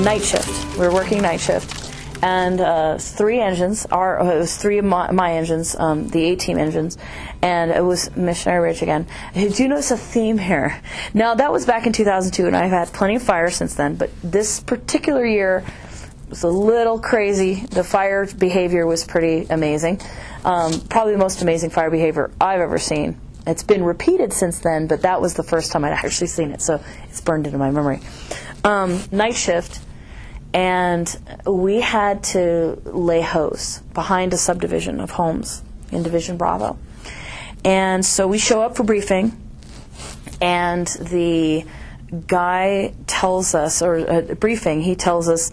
night shift. We were working night shift, and 3 engines. It was 3 of my engines, the A-Team engines, and it was Missonary Ridge again. Did you notice a theme here? Now that was back in 2002, and I've had plenty of fires since then. But this particular year was a little crazy. The fire behavior was pretty amazing. Probably the most amazing fire behavior I've ever seen. It's been repeated since then, but that was the first time I'd actually seen it, so it's burned into my memory. Night shift, and we had to lay hose behind a subdivision of homes in Division Bravo. And so we show up for briefing, and the guy tells us, or at briefing, he tells us,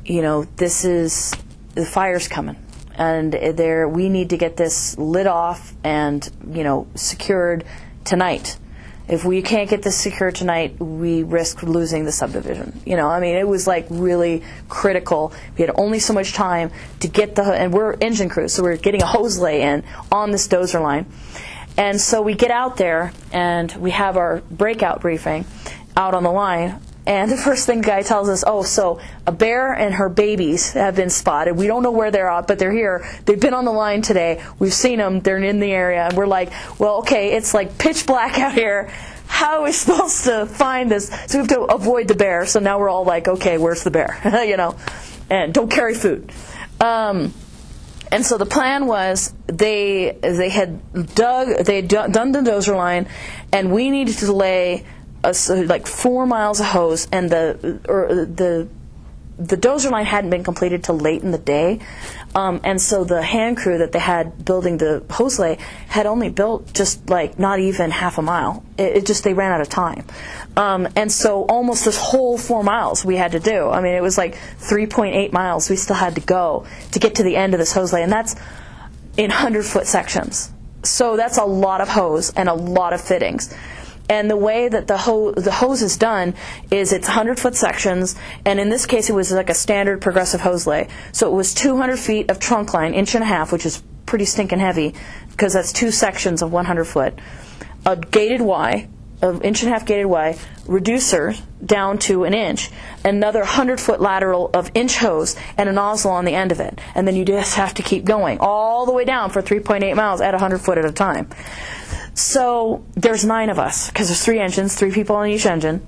you know, the fire's coming, and we need to get this lit off and, you know, secured tonight. If we can't get this secured tonight, we risk losing the subdivision. You know, I mean, it was like really critical. We had only so much time to get and we're engine crews, so we're getting a hose lay in on this dozer line. And so we get out there, and we have our breakout briefing out on the line. And the first thing the guy tells us, so a bear and her babies have been spotted. We don't know where they're at, but they're here. They've been on the line today. We've seen them. They're in the area. And we're like, well, okay, it's like pitch black out here. How are we supposed to find this? So we have to avoid the bear. So now we're all like, okay, where's the bear? You know, and don't carry food. And so the plan was they had done the dozer line, and we needed to lay like 4 miles of hose, and the dozer line hadn't been completed till late in the day, and so the hand crew that they had building the hose lay had only built just like not even half a mile. They ran out of time, and so almost this whole 4 miles we had to do. I mean, it was like 3.8 miles we still had to go to get to the end of this hose lay, and that's in 100-foot sections. So that's a lot of hose and a lot of fittings. And the way that the hose is done is it's 100-foot sections, and in this case it was like a standard progressive hose lay. So it was 200 feet of trunk line, 1.5 inches, which is pretty stinking heavy, because that's 2 sections of 100 foot. A gated Y, an 1.5 inch gated Y, reducer down to 1 inch, another 100-foot lateral of inch hose, and a nozzle on the end of it. And then you just have to keep going all the way down for 3.8 miles at 100 foot at a time. So there's 9 of us, because there's 3 engines, 3 people on each engine,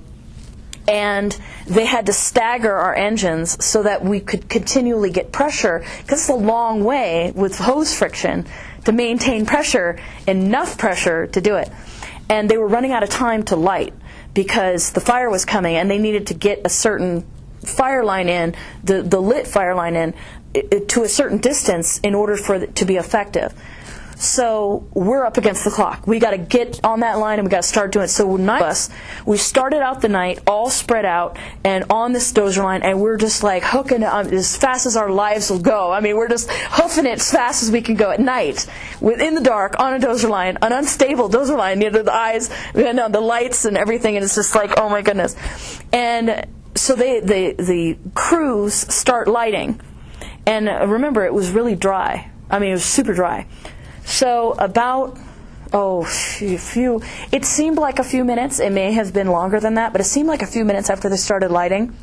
and they had to stagger our engines so that we could continually get pressure, because it's a long way with hose friction to maintain pressure, enough pressure to do it. And they were running out of time to light because the fire was coming, and they needed to get a certain fire line in, the lit fire line in, to a certain distance in order for it to be effective. So we're up against the clock. We got to get on that line, and we got to start doing it. So 9 of us, we started out the night all spread out and on this dozer line, and we're just like hooking it as fast as our lives will go. I mean, we're just hoofing it as fast as we can go at night, in the dark, on a dozer line, an unstable dozer line, you know, the eyes, you know, the lights and everything, and it's just like, oh my goodness. And so the crews start lighting, and remember, it was really dry. I mean, it was super dry. So about, it seemed like a few minutes. It may have been longer than that, but it seemed like a few minutes after they started lighting.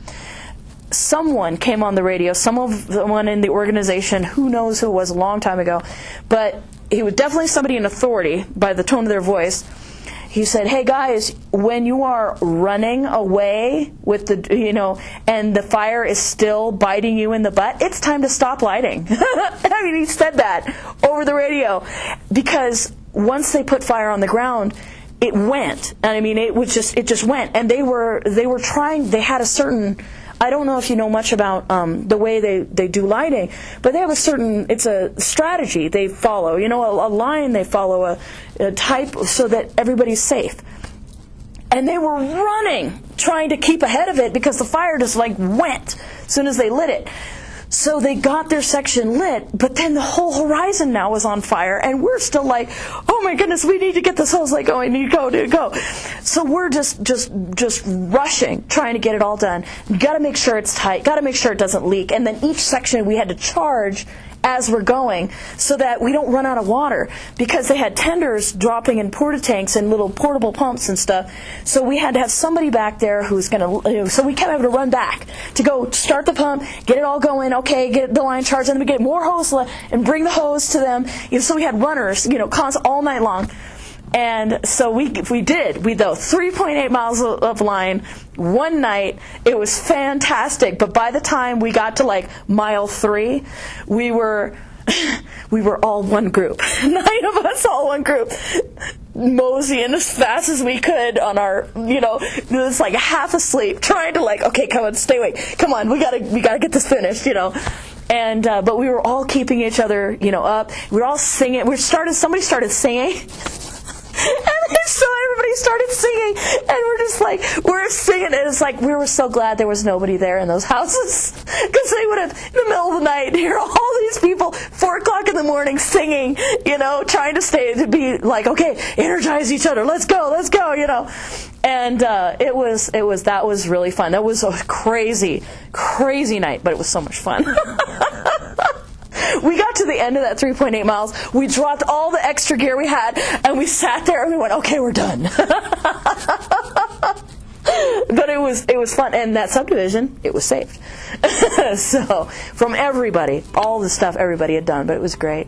Someone came on the radio, someone in the organization, who knows who it was, a long time ago, but he was definitely somebody in authority by the tone of their voice. He said, hey guys, when you are running away with and the fire is still biting you in the butt, it's time to stop lighting. I mean, he said that over the radio, because once they put fire on the ground, it went. And I mean, it just went. And they were trying, they had a certain, I don't know if you know much about the way they do lighting, but they have it's a strategy they follow, a line they follow, a type, so that everybody's safe. And they were running, trying to keep ahead of it, because the fire just like went as soon as they lit it. So they got their section lit, but then the whole horizon now was on fire, and we're still like, oh my goodness, we need to get this hose light going, need to go. So we're just rushing, trying to get it all done. Got to make sure it's tight, got to make sure it doesn't leak, and then each section we had to charge as we're going so that we don't run out of water, because they had tenders dropping in porta tanks and little portable pumps and stuff. So we had to have somebody back there who's going to, so we kept having to run back to go start the pump, get it all going, okay, get the line charged, and then we get more hose and bring the hose to them. So we had runners, constant all night long. And so we though 3.8 miles of line one night. It was fantastic. But by the time we got to like mile 3, we were all one group. 9 of us, all one group, moseying as fast as we could on our, it's like half asleep, trying to like, okay, come on, stay awake, come on, we gotta get this finished, And but we were all keeping each other, up. We were all singing. Somebody started singing. And so everybody started singing, and we're singing, and it's like we were so glad there was nobody there in those houses, because they would have, in the middle of the night, hear all these people, 4 o'clock in the morning, singing, trying to be like, okay, energize each other, let's go, and that was really fun. That was a crazy, crazy night, but it was so much fun. We got to the end of that 3.8 miles. We dropped all the extra gear we had, and we sat there and we went, okay, we're done. But it was fun, and that subdivision, it was saved. So from everybody, all the stuff everybody had done, but it was great.